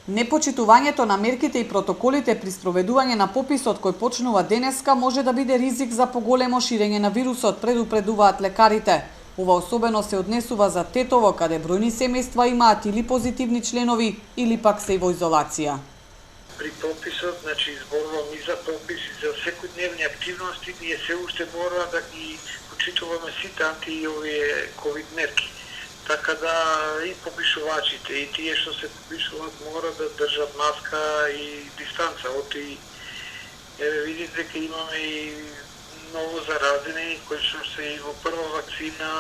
Непочитувањето на мерките и протоколите при спроведување на пописот кој почнува денеска може да биде ризик за поголемо ширење на вирусот, предупредуваат лекарите. Ова особено се однесува за Тетово, каде бројни семејства имаат или позитивни членови, или пак се во изолација. При пописот, значи изборувам и за попис и за секојдневни активности, ние се уште мора да ги почитуваме сите овие ковид мерки. Така да и попишувачите, и тие што се попишуваат мора да држат маска и дистанца. Оти, видите дека имаме и ново заразени, кои што се и во прва вакцина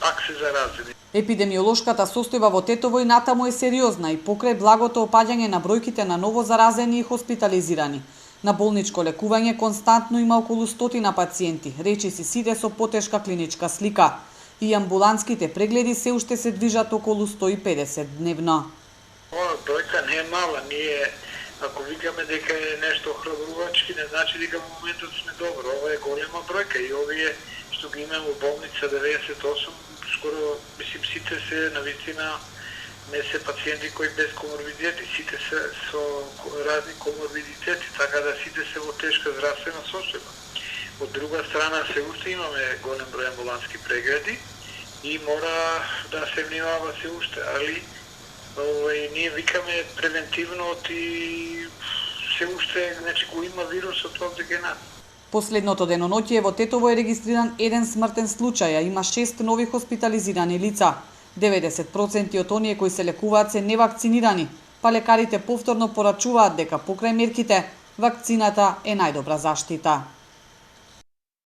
пак се заразени. Епидемиолошката состојба во Тетово и натаму е сериозна и покрај благото опаѓање на бројките на ново заразени и хоспитализирани. На болничко лекување константно има околу 100 пациенти, речиси сите со потешка клиничка слика. И амбуланските прегледи се уште се движат околу 150 дневно. Ова бројка не е мала, ние ако викаме дека е нешто храбрувачки, не значи дека во моментот сме добро. Ова е голема бројка и овие што ги имаме во болница 98, скоро сите се навистина не се пациенти кои без коморбидитети, сите се со разни коморбидитети, така да сите се во тешка здравствена состојба. Од друга страна се уште имаме голем број амбулански прегледи и мора да се внимава се уште, али ние викаме превентивно и се уште, значи го има вирусот овде генат. Последното деноноќе во Тетово е регистриран еден смртен случај, а има 6 нови хоспитализирани лица. 90% од оние кои се лекуваат се невакцинирани, па лекарите повторно порачуваат дека покрај мерките, вакцината е најдобра заштита.